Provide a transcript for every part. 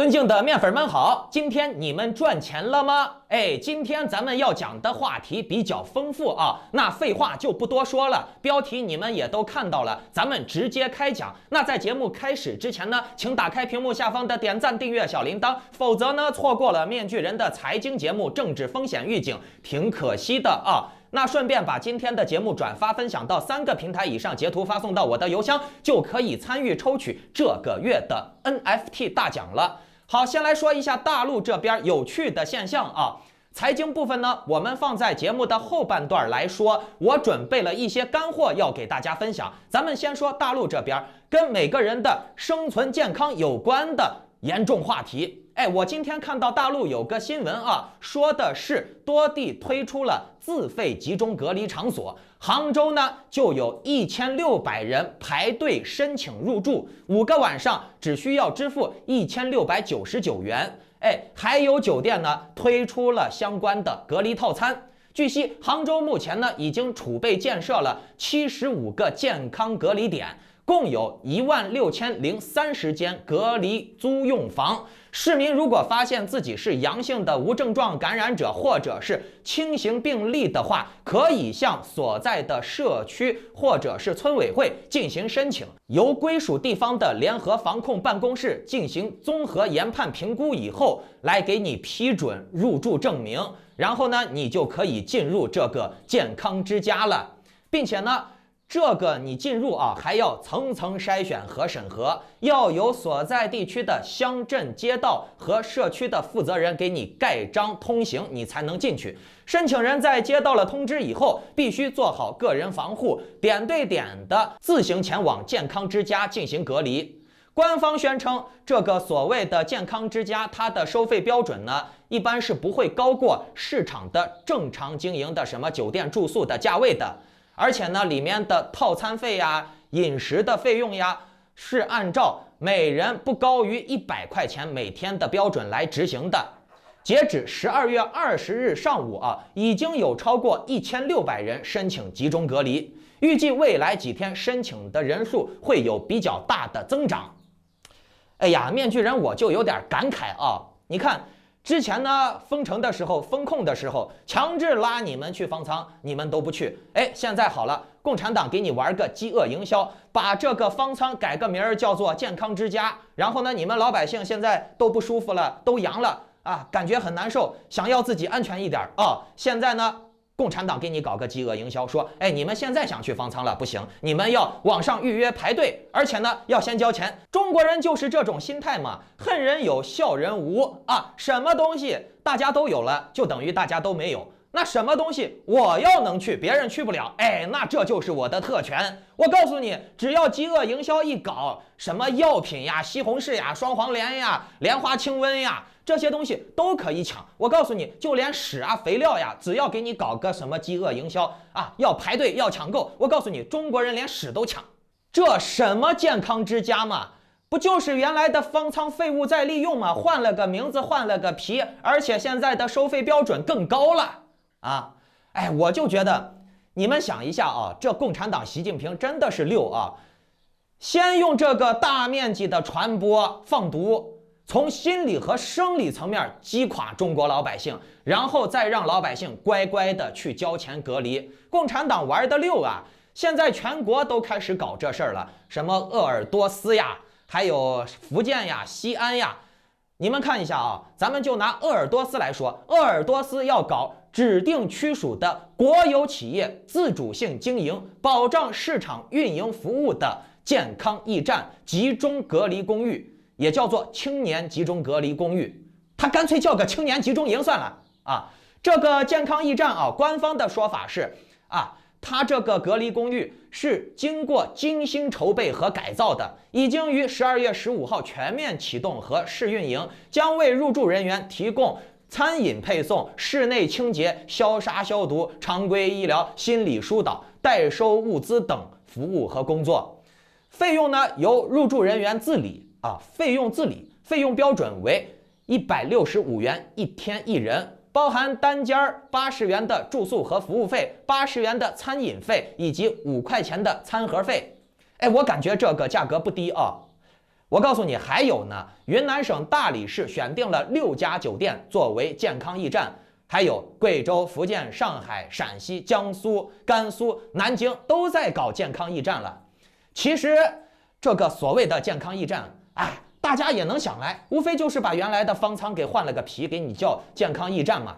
尊敬的面粉们好，今天你们赚钱了吗？今天咱们要讲的话题比较丰富啊，那废话就不多说了，标题你们也都看到了，咱们直接开讲。那在节目开始之前呢，请打开屏幕下方的点赞、订阅、小铃铛，否则呢，错过了面具人的财经节目《政治风险预警》，挺可惜的啊。那顺便把今天的节目转发分享到3个平台以上，截图发送到我的邮箱，就可以参与抽取这个月的 NFT 大奖了。好，先来说一下大陆这边有趣的现象啊。财经部分呢，我们放在节目的后半段来说，我准备了一些干货要给大家分享。咱们先说大陆这边跟每个人的生存健康有关的严重话题。我今天看到大陆有个新闻啊，说的是多地推出了自费集中隔离场所，杭州呢就有1600人排队申请入住，5个晚上只需要支付1699元。还有酒店呢推出了相关的隔离套餐。据悉，杭州目前呢已经储备建设了75个健康隔离点，共有16030间隔离租用房。市民如果发现自己是阳性的无症状感染者或者是轻型病例的话，可以向所在的社区或者是村委会进行申请，由归属地方的联合防控办公室进行综合研判评估以后，来给你批准入住证明，然后呢，你就可以进入这个健康之家了，并且呢，这个你进入啊，还要层层筛选和审核，要由所在地区的乡镇街道和社区的负责人给你盖章通行，你才能进去。申请人在接到了通知以后，必须做好个人防护，点对点的自行前往健康之家进行隔离。官方宣称，这个所谓的健康之家，它的收费标准呢，一般是不会高过市场的正常经营的什么酒店住宿的价位的。而且呢，里面的套餐费呀、饮食的费用呀，是按照每人不高于100块钱每天的标准来执行的。截止12月20日上午啊，已经有超过1600人申请集中隔离，预计未来几天申请的人数会有比较大的增长。面具人我就有点感慨啊，你看。之前呢，封城的时候、封控的时候，强制拉你们去方舱，你们都不去。现在好了，共产党给你玩个饥饿营销，把这个方舱改个名儿叫做健康之家。然后呢，你们老百姓现在都不舒服了，都阳了啊，感觉很难受，想要自己安全一点啊。现在呢，共产党给你搞个饥饿营销，说，你们现在想去方舱了，不行，你们要网上预约排队，而且呢，要先交钱。中国人就是这种心态嘛，恨人有，笑人无啊。什么东西大家都有了，就等于大家都没有。那什么东西我要能去，别人去不了，那这就是我的特权。我告诉你，只要饥饿营销一搞，什么药品呀、西红柿呀、双黄连呀、莲花清瘟呀，这些东西都可以抢。我告诉你，就连屎啊、肥料呀，只要给你搞个什么饥饿营销啊，要排队要抢购，我告诉你，中国人连屎都抢。这什么健康之家嘛，不就是原来的方舱废物再利用吗？换了个名字，换了个皮，而且现在的收费标准更高了啊！我就觉得你们想一下啊，这共产党习近平真的是溜啊！先用这个大面积的传播放毒，从心理和生理层面击垮中国老百姓，然后再让老百姓乖乖的去交钱隔离。共产党玩得溜啊！现在全国都开始搞这事儿了，什么鄂尔多斯呀，还有福建呀、西安呀，你们看一下啊，咱们就拿鄂尔多斯来说，鄂尔多斯要搞指定区属的国有企业自主性经营，保障市场运营服务的健康驿站集中隔离公寓，也叫做青年集中隔离公寓，它干脆叫个青年集中营算了啊。这个健康驿站啊，官方的说法是啊，它这个隔离公寓是经过精心筹备和改造的，已经于12月15号全面启动和试运营，将为入住人员提供餐饮配送、室内清洁、消杀消毒、常规医疗、心理疏导、代收物资等服务和工作。费用呢由入住人员自理啊，费用标准为165元一天一人，包含单间80元的住宿和服务费、80元的餐饮费以及5块钱的餐盒费。我感觉这个价格不低啊。我告诉你，还有呢，云南省大理市选定了6家酒店作为健康驿站，还有贵州、福建、上海、陕西、江苏、甘肃、南京都在搞健康驿站了。其实这个所谓的健康驿站，哎，大家也能想来，无非就是把原来的方舱给换了个皮，给你叫健康驿站嘛，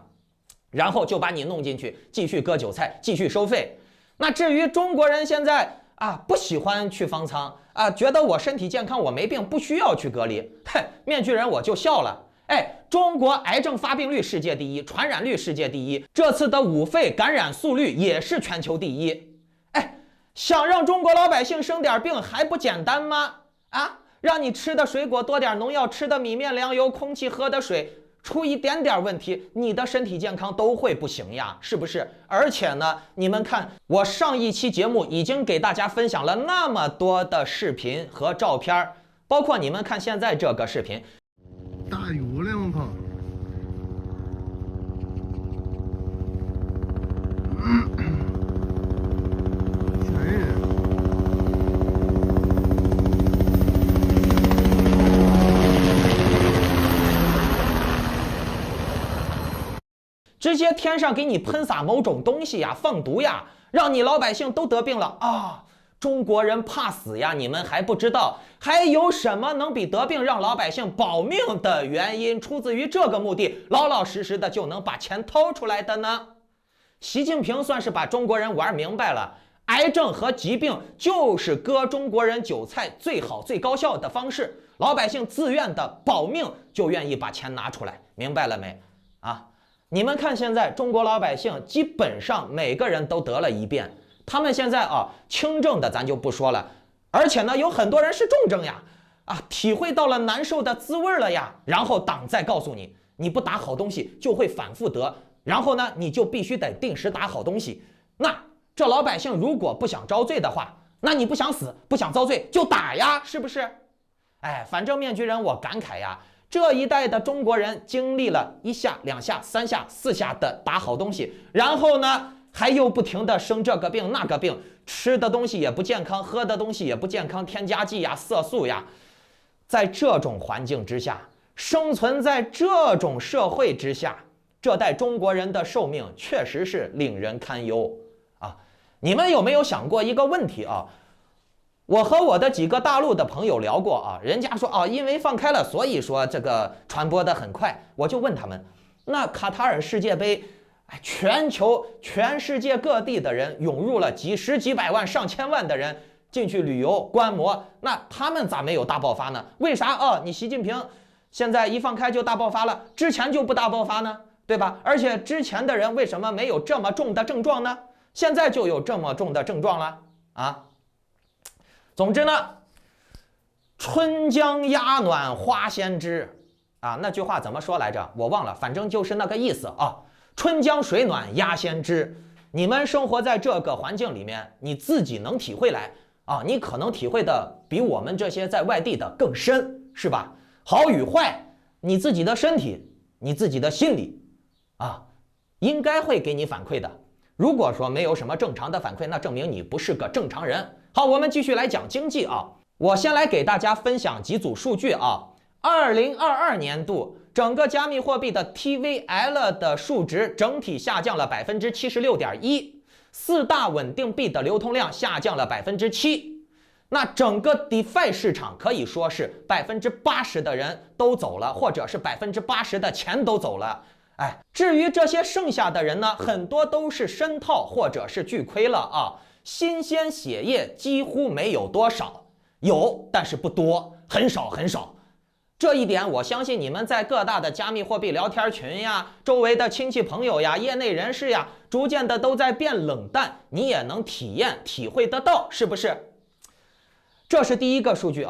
然后就把你弄进去，继续割韭菜，继续收费。那至于中国人现在不喜欢去方舱觉得我身体健康，我没病，不需要去隔离。嘿，面具人我就笑了。哎，中国癌症发病率世界第一，传染率世界第一，这次的5肺感染速率也是全球第一。哎，想让中国老百姓生点病还不简单吗？让你吃的水果多点农药，吃的米面粮油，空气喝的水出一点点问题，你的身体健康都会不行呀，是不是？而且呢，你们看，我上一期节目已经给大家分享了那么多的视频和照片，包括你们看现在这个视频，大油了，我靠！吓人！直接天上给你喷洒某种东西呀，放毒呀，让你老百姓都得病了啊！中国人怕死呀，你们还不知道？还有什么能比得病让老百姓保命的原因出自于这个目的，老老实实的就能把钱掏出来的呢？习近平算是把中国人玩明白了，癌症和疾病就是割中国人韭菜最好最高效的方式，老百姓自愿的保命就愿意把钱拿出来，明白了没？你们看现在中国老百姓基本上每个人都得了一遍，他们现在轻症的咱就不说了，而且呢有很多人是重症呀，体会到了难受的滋味了呀，然后党再告诉你，你不打好东西就会反复得，然后呢你就必须得定时打好东西。那这老百姓如果不想遭罪的话，那你不想死不想遭罪就打呀，是不是？哎，反正面具人我感慨呀，这一代的中国人经历了1下2下3下4下的打好东西，然后呢还又不停的生这个病那个病，吃的东西也不健康，喝的东西也不健康，添加剂呀色素呀，在这种环境之下，生存在这种社会之下，这代中国人的寿命确实是令人堪忧你们有没有想过一个问题我和我的几个大陆的朋友聊过人家说因为放开了，所以说这个传播的很快。我就问他们，那卡塔尔世界杯，全世界各地的人涌入了几十几百万上千万的人进去旅游观摩，那他们咋没有大爆发呢？为啥你习近平现在一放开就大爆发了，之前就不大爆发呢？对吧？而且之前的人为什么没有这么重的症状呢？现在就有这么重的症状了总之呢，春江鸭暖花先知那句话怎么说来着？我忘了，反正就是那个意思春江水暖鸭先知。你们生活在这个环境里面，你自己能体会来你可能体会的比我们这些在外地的更深，是吧？好与坏，你自己的身体，你自己的心理应该会给你反馈的。如果说没有什么正常的反馈，那证明你不是个正常人。好，我们继续来讲经济我先来给大家分享几组数据2022年度整个加密货币的 TVL 的数值整体下降了 76.1%， 4大稳定币的流通量下降了 7%。 那整个 DeFi 市场可以说是 80% 的人都走了，或者是 80% 的钱都走了。至于这些剩下的人呢，很多都是深套或者是巨亏了新鲜血液几乎没有多少，有但是不多，很少很少。这一点我相信你们在各大的加密货币聊天群呀，周围的亲戚朋友呀，业内人士呀，逐渐的都在变冷淡，你也能体会得到，是不是？这是第一个数据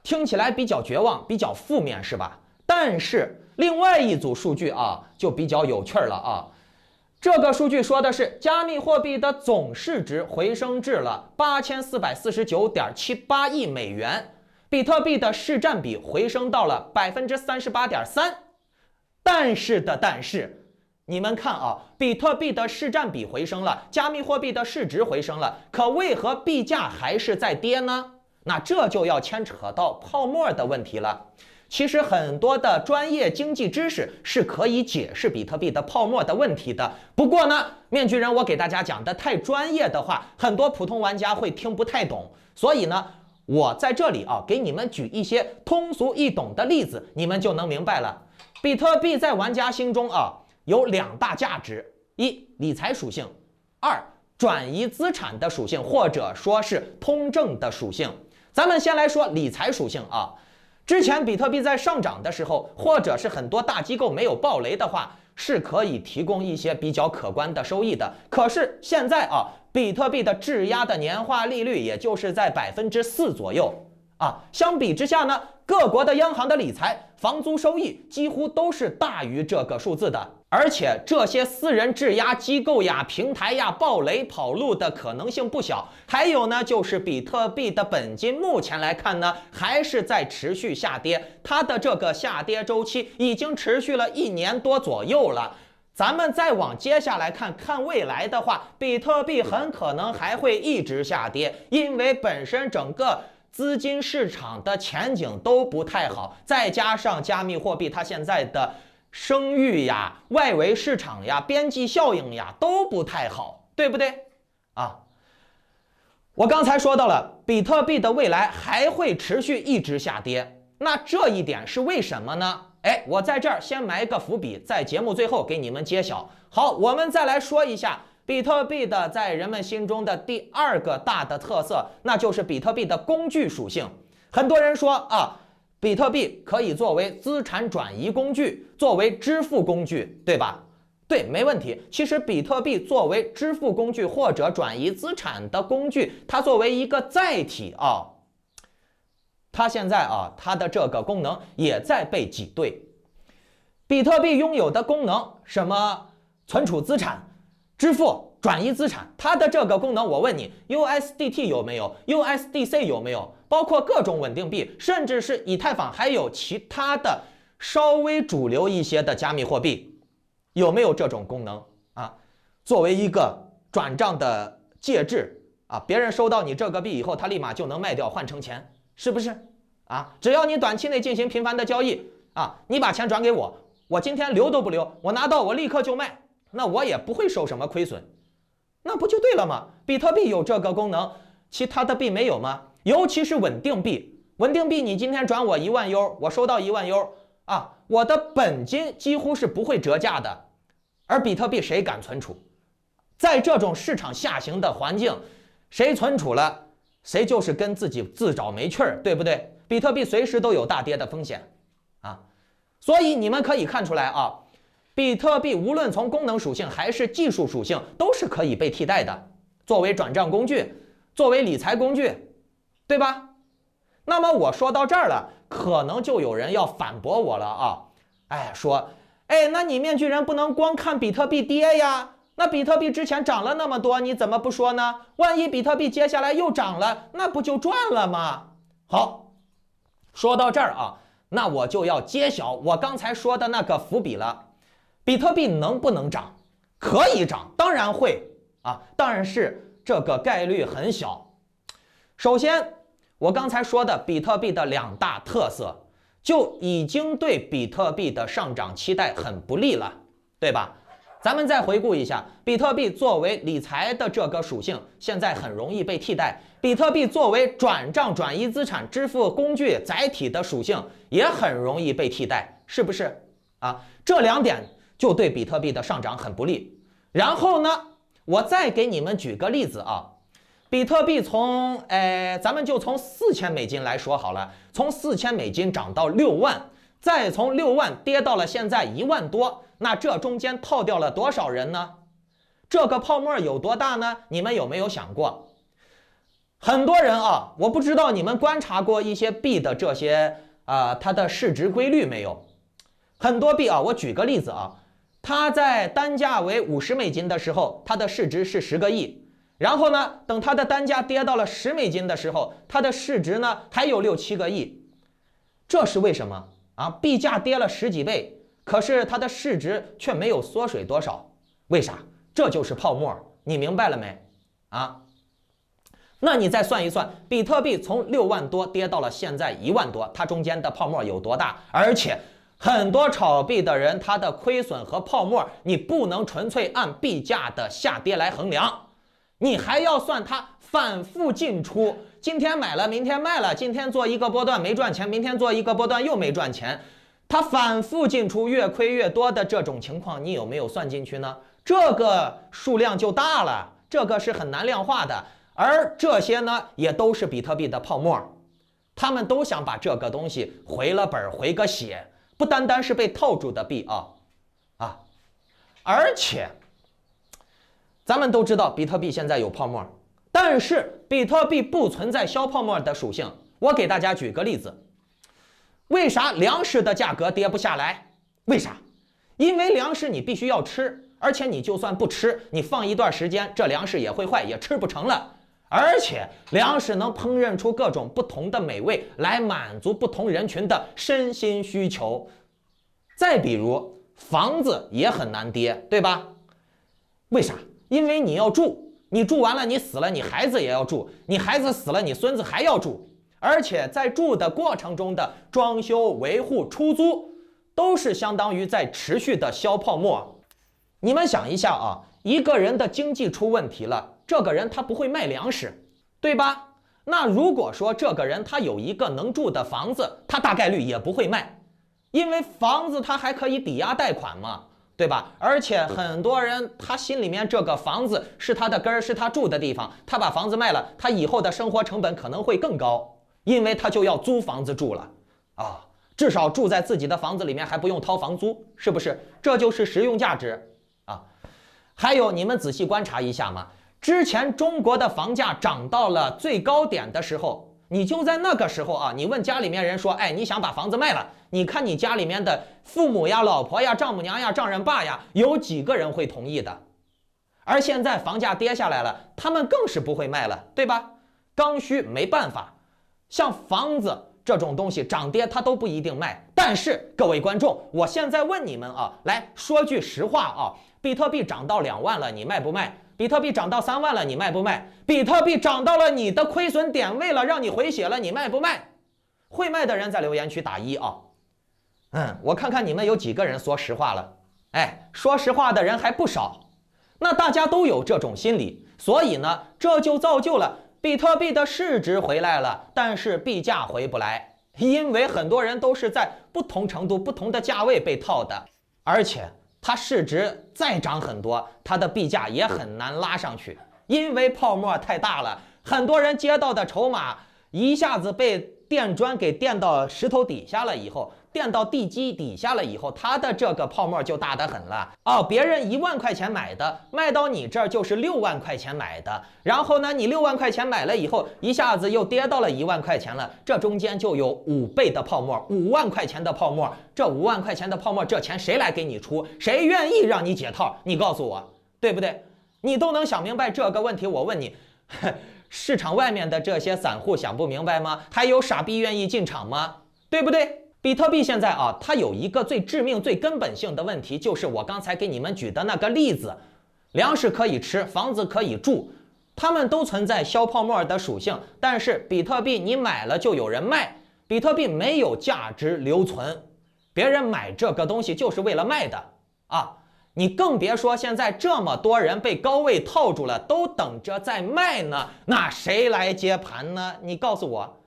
听起来比较绝望，比较负面，是吧？但是另外一组数据就比较有趣了这个数据说的是加密货币的总市值回升至了8449.78亿美元，比特币的市占比回升到了 38.3%。 但是你们看比特币的市占比回升了，加密货币的市值回升了，可为何币价还是在跌呢？那这就要牵扯到泡沫的问题了。其实很多的专业经济知识是可以解释比特币的泡沫的问题的。不过呢，面具人我给大家讲的太专业的话，很多普通玩家会听不太懂。所以呢，我在这里给你们举一些通俗易懂的例子，你们就能明白了。比特币在玩家心中有2大价值：一、理财属性；二、转移资产的属性，或者说是通证的属性。咱们先来说理财属性之前比特币在上涨的时候，或者是很多大机构没有暴雷的话，是可以提供一些比较可观的收益的。可是现在比特币的质押的年化利率也就是在4%左右相比之下呢，各国的央行的理财房租收益几乎都是大于这个数字的。而且这些私人质押机构呀、平台呀暴雷跑路的可能性不小。还有呢，就是比特币的本金目前来看呢，还是在持续下跌，它的这个下跌周期已经持续了1年多左右了。咱们再往接下来看未来的话，比特币很可能还会一直下跌，因为本身整个资金市场的前景都不太好，再加上加密货币它现在的声誉呀、外围市场呀、边际效应呀都不太好，对不对我刚才说到了，比特币的未来还会持续一直下跌，那这一点是为什么呢？我在这儿先埋个伏笔，在节目最后给你们揭晓。好，我们再来说一下比特币的在人们心中的第2个大的特色，那就是比特币的工具属性。很多人说比特币可以作为资产转移工具，作为支付工具，对吧？对，没问题。其实比特币作为支付工具或者转移资产的工具，它作为一个载体它现在它的这个功能也在被挤兑。比特币拥有的功能，什么存储资产、支付、转移资产，它的这个功能，我问你 ，USDT 有没有 ？USDC 有没有？包括各种稳定币，甚至是以太坊，还有其他的稍微主流一些的加密货币，有没有这种功能作为一个转账的介质别人收到你这个币以后，他立马就能卖掉换成钱，是不是只要你短期内进行频繁的交易你把钱转给我，我今天留都不留，我拿到我立刻就卖，那我也不会受什么亏损，那不就对了吗？比特币有这个功能，其他的币没有吗？尤其是稳定币，稳定币你今天转我1万 U， 我收到1万 U我的本金几乎是不会折价的。而比特币谁敢存储？在这种市场下行的环境，谁存储了，谁就是跟自己自找没趣儿，对不对？比特币随时都有大跌的风险所以你们可以看出来比特币无论从功能属性还是技术属性，都是可以被替代的，作为转账工具，作为理财工具，对吧？那么我说到这儿了，可能就有人要反驳我了说那你面具人不能光看比特币跌呀，那比特币之前涨了那么多，你怎么不说呢？万一比特币接下来又涨了，那不就赚了吗？好，说到这儿那我就要揭晓我刚才说的那个伏笔了。比特币能不能涨？可以涨，当然会但是这个概率很小。首先，我刚才说的比特币的2大特色，就已经对比特币的上涨期待很不利了，对吧？咱们再回顾一下，比特币作为理财的这个属性，现在很容易被替代；比特币作为转账、转移资产、支付工具载体的属性，也很容易被替代，是不是这2点就对比特币的上涨很不利。然后呢，我再给你们举个例子比特币从咱们就从4000美金来说好了，从4000美金涨到6万，再从6万跌到了现在1万多，那这中间套掉了多少人呢？这个泡沫有多大呢？你们有没有想过？很多人我不知道你们观察过一些币的这些它的市值规律没有？很多币我举个例子它在单价为50美金的时候，它的市值是10个亿。然后呢，等它的单价跌到了10美金的时候，它的市值呢还有6、7个亿。这是为什么币价跌了10几倍，可是它的市值却没有缩水多少，为啥？这就是泡沫，你明白了没那你再算一算，比特币从6万多跌到了现在1万多，它中间的泡沫有多大？而且很多炒币的人，他的亏损和泡沫，你不能纯粹按币价的下跌来衡量，你还要算它反复进出，今天买了，明天卖了，今天做一个波段没赚钱，明天做一个波段又没赚钱，它反复进出，越亏越多的这种情况，你有没有算进去呢？这个数量就大了，这个是很难量化的。而这些呢，也都是比特币的泡沫，他们都想把这个东西回了本回个血，不单单是被套住的币而且咱们都知道比特币现在有泡沫，但是比特币不存在消泡沫的属性。我给大家举个例子，为啥粮食的价格跌不下来？为啥？因为粮食你必须要吃，而且你就算不吃，你放一段时间，这粮食也会坏，也吃不成了。而且粮食能烹饪出各种不同的美味，来满足不同人群的身心需求。再比如房子也很难跌，对吧？为啥？因为你要住，你住完了你死了，你孩子也要住，你孩子死了，你孙子还要住，而且在住的过程中的装修、维护、出租，都是相当于在持续的消泡沫。你们想一下啊，一个人的经济出问题了，这个人他不会卖粮食，对吧？那如果说这个人他有一个能住的房子，他大概率也不会卖，因为房子他还可以抵押贷款嘛，对吧？而且很多人他心里面这个房子是他的根儿，是他住的地方，他把房子卖了，他以后的生活成本可能会更高，因为他就要租房子住了啊，至少住在自己的房子里面还不用掏房租，是不是？这就是实用价值。还有你们仔细观察一下嘛，之前中国的房价涨到了最高点的时候，你就在那个时候啊，你问家里面人说，哎，你想把房子卖了，你看你家里面的父母呀、老婆呀、丈母娘呀、丈人爸呀，有几个人会同意的？而现在房价跌下来了，他们更是不会卖了，对吧？刚需没办法，像房子这种东西涨跌它都不一定卖。但是各位观众，我现在问你们啊，来说句实话啊，比特币涨到2万了，你卖不卖？比特币涨到3万了，你卖不卖？比特币涨到了你的亏损点位了，让你回血了，你卖不卖？会卖的人在留言区打1啊。我看看你们有几个人说实话了。哎，说实话的人还不少。那大家都有这种心理，所以呢，这就造就了比特币的市值回来了，但是币价回不来，因为很多人都是在不同程度、不同的价位被套的，而且它市值再涨很多，它的币价也很难拉上去，因为泡沫太大了，很多人接到的筹码一下子被电砖给电到石头底下了以后，电到地基底下了以后，它的这个泡沫就大得很了哦。别人1万块钱买的，卖到你这儿就是6万块钱买的，然后呢，你6万块钱买了以后，一下子又跌到了1万块钱了，这中间就有5倍的泡沫，5万块钱的泡沫，这5万块钱的泡沫，这钱谁来给你出？谁愿意让你解套？你告诉我，对不对？你都能想明白这个问题，我问你，市场外面的这些散户想不明白吗？还有傻逼愿意进场吗？对不对？比特币现在啊，它有一个最致命、最根本性的问题，就是我刚才给你们举的那个例子，粮食可以吃，房子可以住，它们都存在消泡沫的属性。但是比特币你买了就有人卖，比特币没有价值留存，别人买这个东西就是为了卖的啊。你更别说现在这么多人被高位套住了，都等着在卖呢，那谁来接盘呢？你告诉我。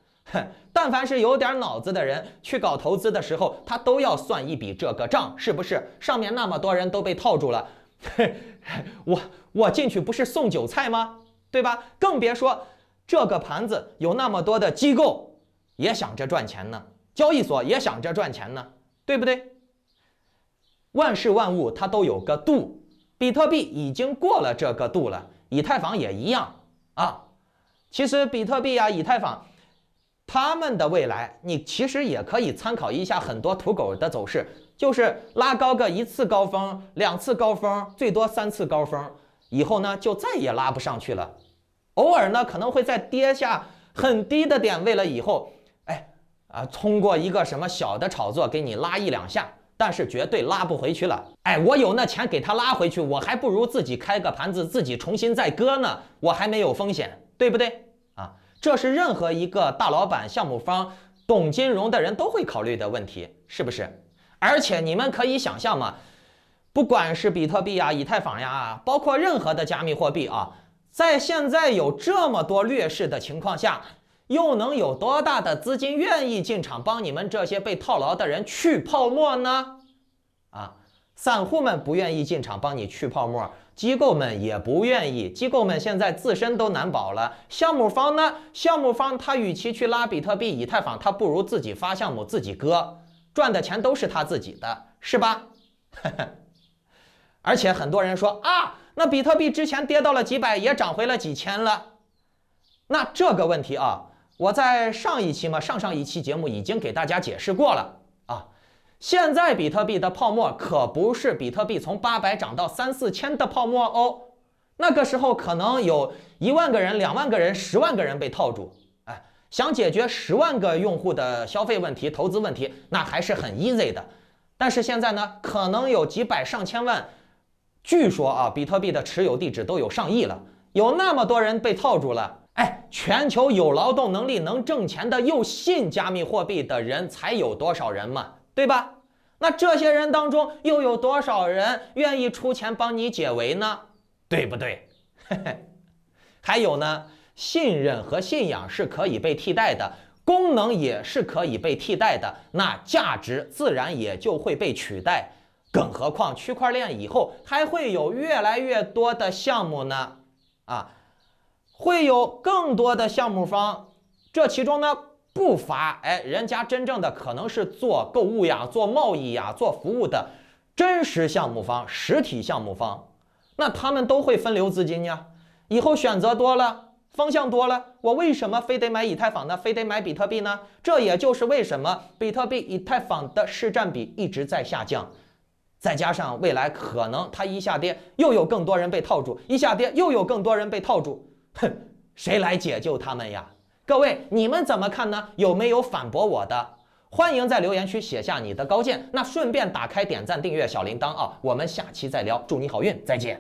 但凡是有点脑子的人去搞投资的时候，他都要算一笔这个账，是不是？上面那么多人都被套住了，我进去不是送韭菜吗？对吧？更别说这个盘子有那么多的机构也想着赚钱呢，交易所也想着赚钱呢，对不对？万事万物它都有个度，比特币已经过了这个度了，以太坊也一样啊。其实比特币啊、以太坊他们的未来，你其实也可以参考一下很多土狗的走势，就是拉高个1次高峰、2次高峰，最多3次高峰，以后呢就再也拉不上去了。偶尔呢可能会再跌下很低的点位了以后，通过一个什么小的炒作给你拉1、2下，但是绝对拉不回去了。我有那钱给他拉回去，我还不如自己开个盘子，自己重新再割呢，我还没有风险，对不对？这是任何一个大老板、项目方、懂金融的人都会考虑的问题，是不是？而且你们可以想象嘛，不管是比特币呀、以太坊呀，包括任何的加密货币啊，在现在有这么多劣势的情况下，又能有多大的资金愿意进场帮你们这些被套牢的人去泡沫呢？啊，散户们不愿意进场帮你去泡沫，机构们也不愿意，机构们现在自身都难保了。项目方呢？项目方他与其去拉比特币、以太坊，他不如自己发项目自己割，赚的钱都是他自己的，是吧？而且很多人说啊，那比特币之前跌到了几百，也涨回了几千了。那这个问题啊，我在上一期节目已经给大家解释过了啊。现在比特币的泡沫可不是比特币从800涨到3、4千的泡沫哦，那个时候可能有1万个人、2万个人、10万个人被套住。哎，想解决10万个用户的消费问题、投资问题，那还是很 easy 的。但是现在呢，可能有几百上千万，据说啊，比特币的持有地址都有上亿了，有那么多人被套住了。哎，全球有劳动能力能挣钱的又信加密货币的人才有多少人嘛，对吧？那这些人当中又有多少人愿意出钱帮你解围呢？对不对？还有呢，信任和信仰是可以被替代的，功能也是可以被替代的，那价值自然也就会被取代。更何况区块链以后还会有越来越多的项目呢，啊，会有更多的项目方，这其中呢不乏人家真正的可能是做购物呀、做贸易呀、做服务的真实项目方、实体项目方，那他们都会分流资金呀。以后选择多了，方向多了，我为什么非得买以太坊呢？非得买比特币呢？这也就是为什么比特币、以太坊的市占比一直在下降。再加上未来可能它一下跌，又有更多人被套住；一下跌，又有更多人被套住。哼，谁来解救他们呀？各位，你们怎么看呢？有没有反驳我的？欢迎在留言区写下你的高见。那顺便打开点赞、订阅小铃铛啊！我们下期再聊，祝你好运，再见。